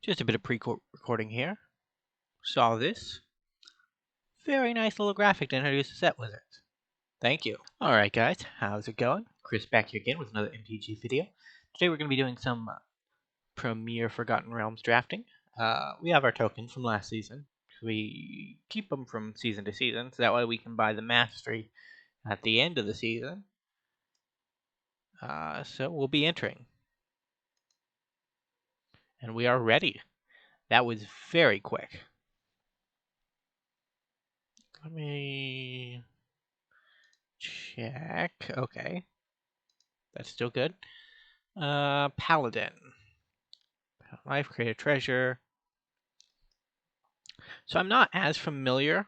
Just a bit of pre-recording here. Saw this. Very nice little graphic to introduce the set with it. Thank you. Alright guys, how's it going? Chris back here again with another MTG video. Today we're going to be doing some Premier Forgotten Realms drafting. We have our tokens from last season. We keep them from season to season, so that way we can buy the Mastery at the end of the season. So we'll be entering. And we are ready. That was very quick. Let me check. Okay. That's still good. Paladin. Life, create a treasure. So I'm not as familiar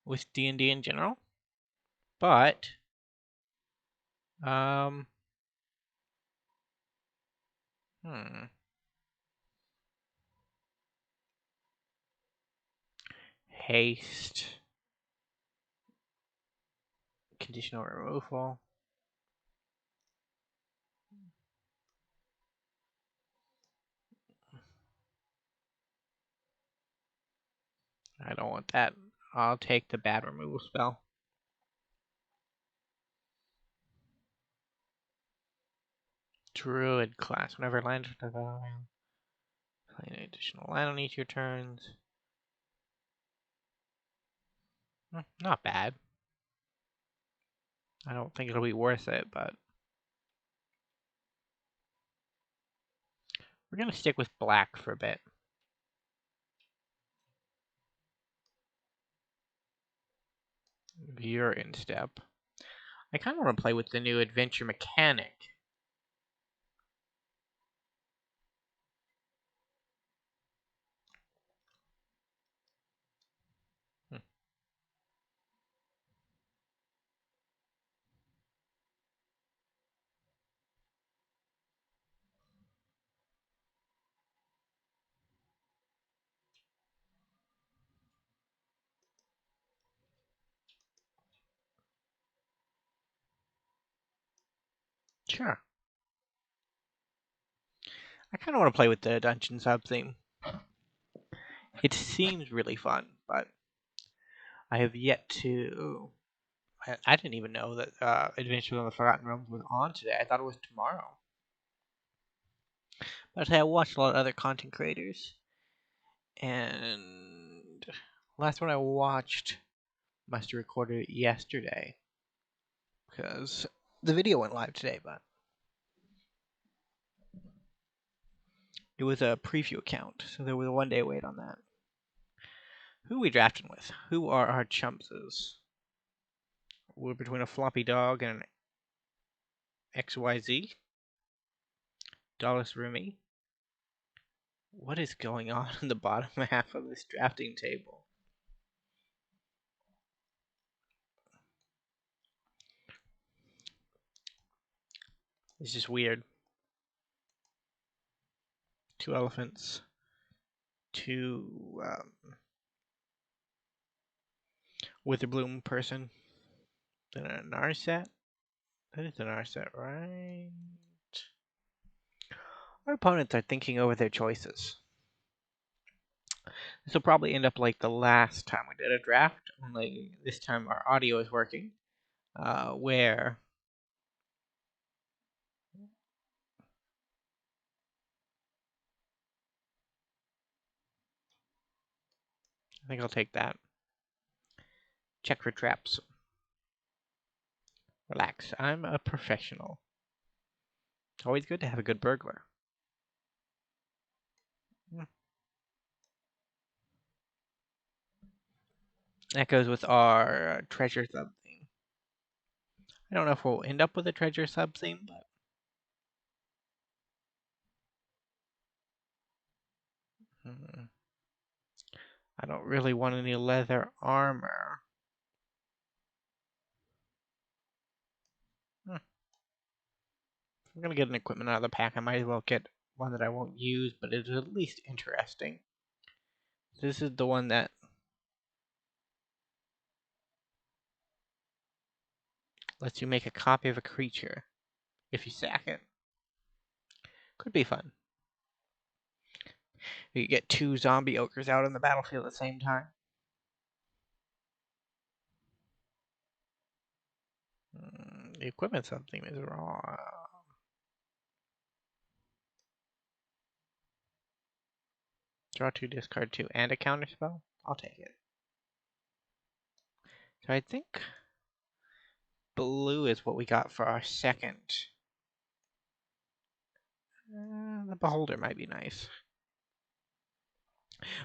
with D&D in general, but haste, conditional removal. I don't want that. I'll take the bad removal spell. Druid class. Whenever land play an additional land on each of your turns. Not bad. I don't think it'll be worth it, but we're gonna stick with black for a bit. Viewer instep. I kind of want to play with the new adventure mechanic. Sure. I kind of want to play with the dungeon sub theme. It seems really fun, but I have yet to. I didn't even know that Adventures on the Forgotten Realms was on today. I thought it was tomorrow. But I watched a lot of other content creators, and last one I watched must have recorded it yesterday because the video went live today, but it was a preview account, so there was a 1 day wait on that. Who are we drafting with? Who are our chumpses? We're between a floppy dog and an XYZ. Dallas Rumi. What is going on in the bottom half of this drafting table? It's just weird. 2 elephants. 2 Witherbloom person. Then a Narset. That is a Narset, right? Our opponents are thinking over their choices. This will probably end up like the last time we did a draft, only this time our audio is working, where I think I'll take that. Check for traps. Relax, I'm a professional. It's always good to have a good burglar. That goes with our treasure sub theme. I don't know if we'll end up with a treasure sub theme, but I don't really want any leather armor. If I'm gonna get an equipment out of the pack, I might as well get one that I won't use, but it's at least interesting. This is the one that lets you make a copy of a creature if you sack it. Could be fun. You get 2 zombie ogres out on the battlefield at the same time. The equipment something is wrong. Draw 2, discard 2, and a counterspell? I'll take it. So I think blue is what we got for our second. The Beholder might be nice.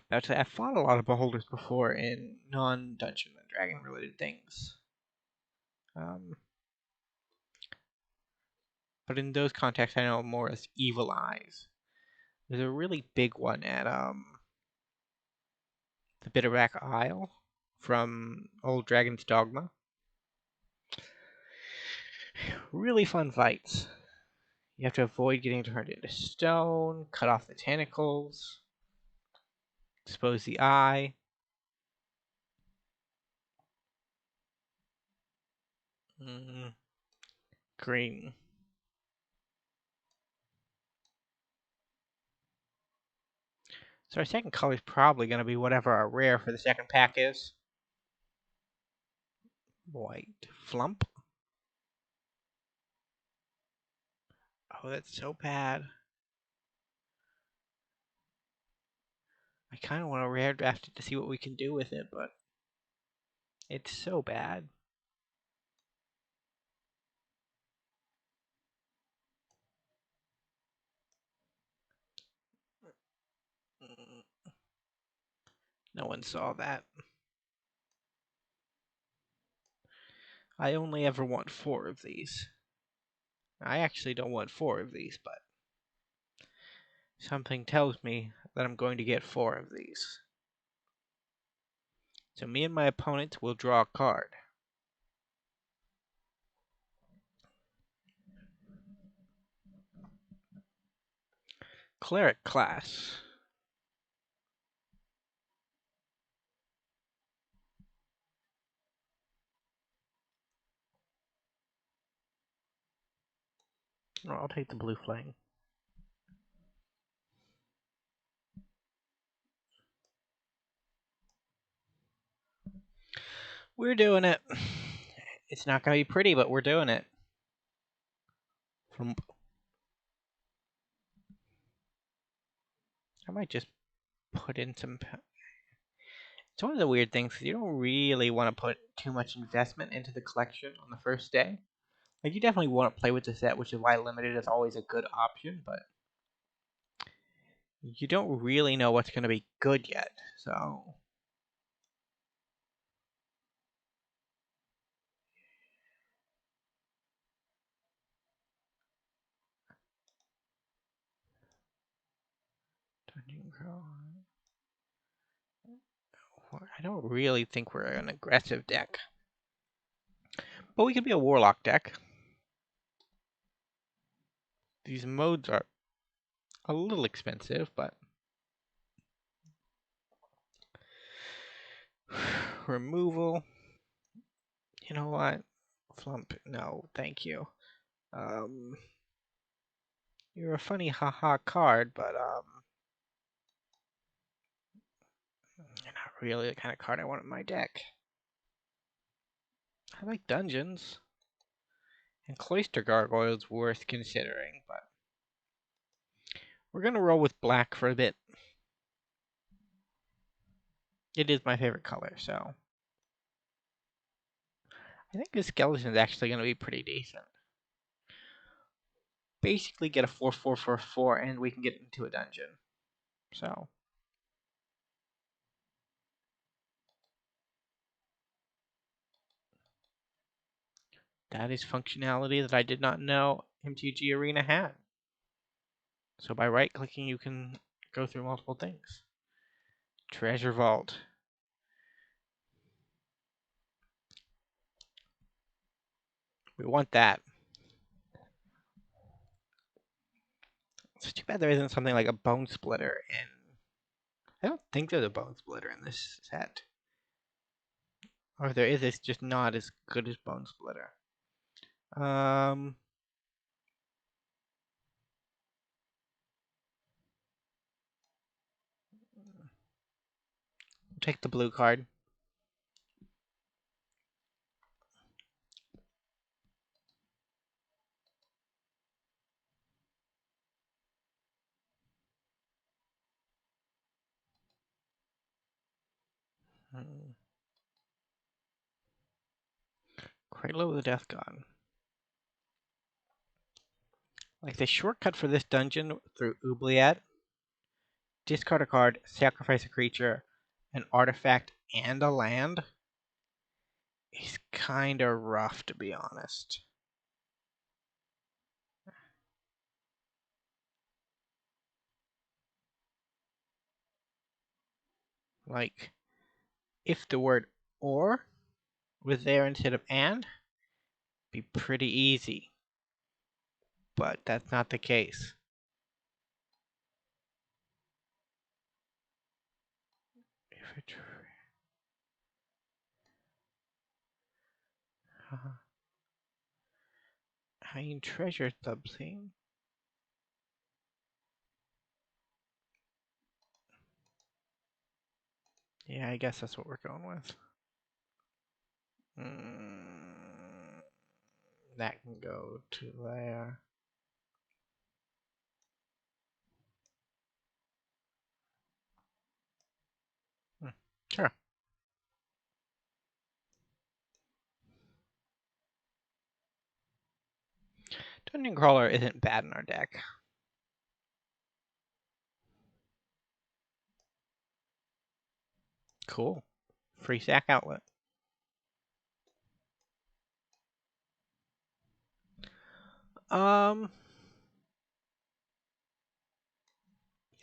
But I've fought a lot of Beholders before in non-Dungeon and Dragon related things. But in those contexts, I know more as Evil Eyes. There's a really big one at the Bitterback Isle from Old Dragon's Dogma. Really fun fights. You have to avoid getting turned into stone, cut off the tentacles, expose the eye. Green. So our second color is probably going to be whatever our rare for the second pack is. White. Flump. Oh, that's so bad. I kind of want to rare draft it to see what we can do with it, but it's so bad. No one saw that. I only ever want 4 of these. I actually don't want 4 of these, but something tells me that I'm going to get 4 of these. So me and my opponent will draw a card. Cleric class. Oh, I'll take the blue flame. We're doing it. It's not going to be pretty, but we're doing it. I might just put in some... It's one of the weird things, you don't really want to put too much investment into the collection on the first day. Like, you definitely want to play with the set, which is why limited is always a good option, but you don't really know what's going to be good yet, so... Dungeon Crawl. I don't really think we're an aggressive deck. But we could be a Warlock deck. These modes are a little expensive, but... Removal. You know what? Flump. No, thank you. You're a funny haha card, but you're not really the kind of card I want in my deck. I like dungeons. And Cloister Gargoyle's worth considering, but we're gonna roll with black for a bit. It is my favorite color, so I think this skeleton is actually gonna be pretty decent. Basically get a 4/4 for 4 and we can get into a dungeon. So that is functionality that I did not know MTG Arena had. So by right clicking you can go through multiple things. Treasure Vault. We want that. It's too bad there isn't something like a Bone Splitter in... I don't think there's a Bone Splitter in this set. Or if there is, it's just not as good as Bone Splitter. Take the blue card. Cradle of the Death God. Like the shortcut for this dungeon through Oubliette, discard a card, sacrifice a creature, an artifact, and a land is kinda rough, to be honest. Like, if the word or was there instead of and, be pretty easy. But that's not the case. If it, I mean, treasure something. Yeah, I guess that's what we're going with. That can go to there. Sure. Dungeon Crawler isn't bad in our deck. Cool. Free sack outlet.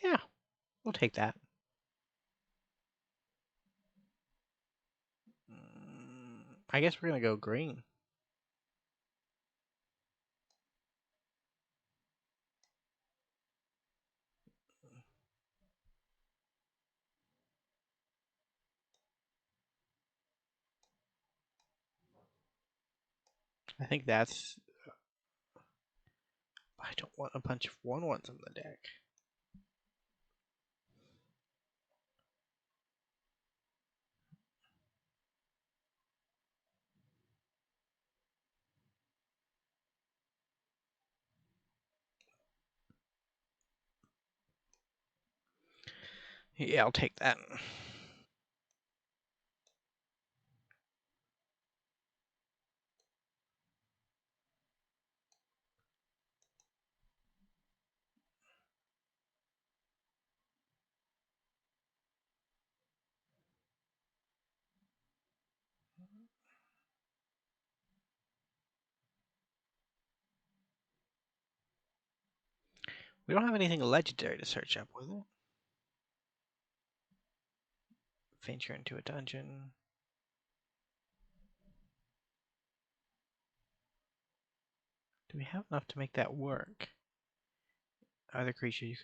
Yeah, we'll take that. I guess we're gonna go green. I think that's. I don't want a bunch of 1/1s in the deck. Yeah, I'll take that. We don't have anything legendary to search up with it. Venture into a dungeon. Do we have enough to make that work? Other creatures.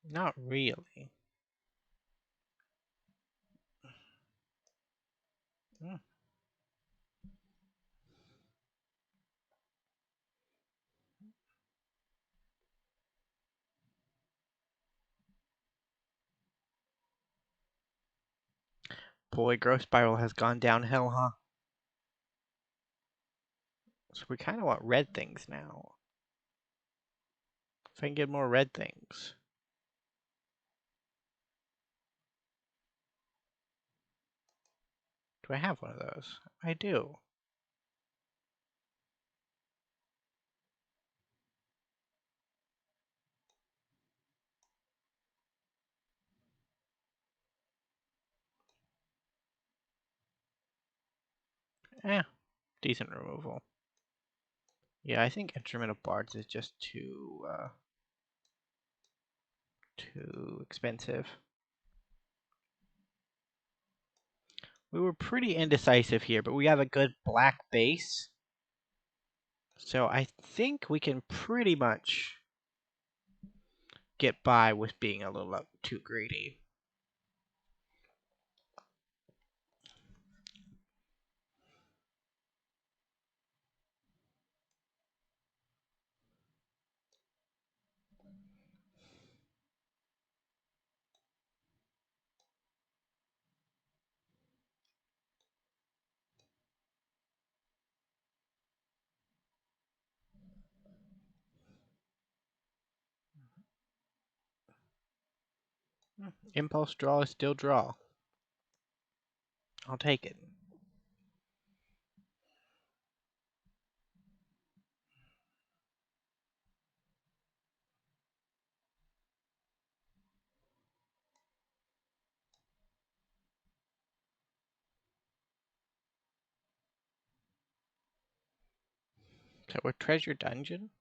Not really. Hmm. Boy, Growth Spiral has gone downhill, huh? So we kind of want red things now. If I can get more red things. Do I have one of those? I do. Decent removal. Yeah, I think Instrument of Bards is just too expensive. We were pretty indecisive here, but we have a good black base. So I think we can pretty much get by with being a little too greedy. Impulse draw is still draw. I'll take it. So we're Treasure Dungeon?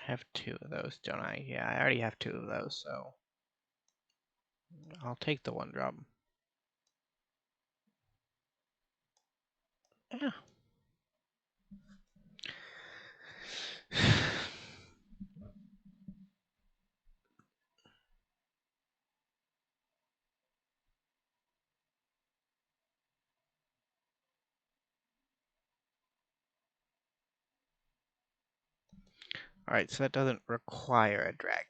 I have 2 of those, don't I? Yeah, I already have 2 of those, so I'll take the 1-drop. Yeah. Alright, so that doesn't require a dragon.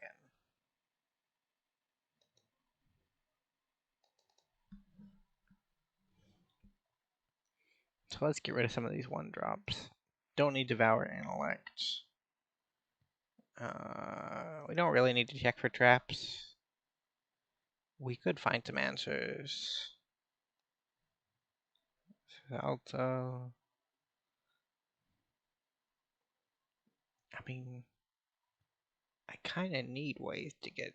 So let's get rid of some of these 1-drops. Don't need Devour Intellect. We don't really need to check for traps. We could find some answers. Salto. I mean, I kind of need ways to get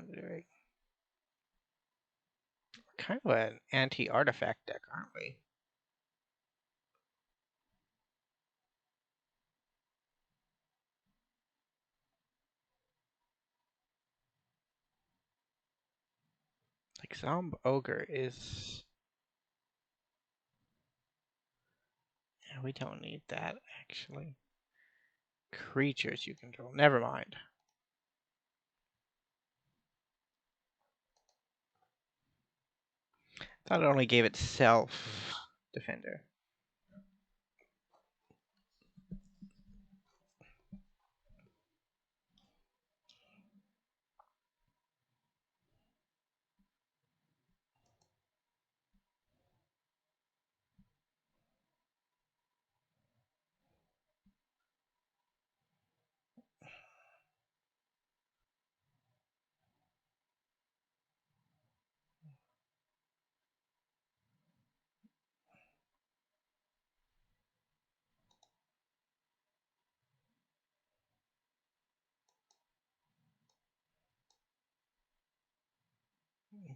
We're kind of an anti-artifact deck, aren't we? Like Zomb Ogre is... Yeah, we don't need that, actually. Creatures you control. Never mind. Thought it only gave itself Defender.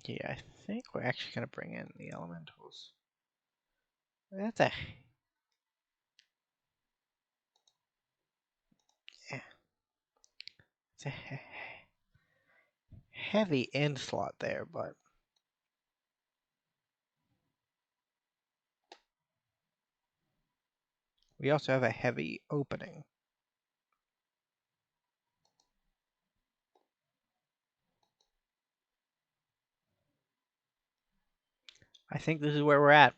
Yeah, I think we're actually going to bring in the Elementals. That's a... Yeah. It's a heavy end slot there, but... We also have a heavy opening. I think this is where we're at.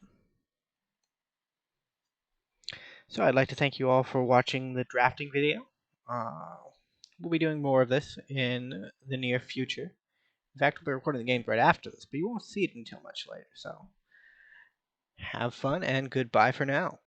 So I'd like to thank you all for watching the drafting video. We'll be doing more of this in the near future. In fact, we'll be recording the game right after this, but you won't see it until much later. So have fun and goodbye for now.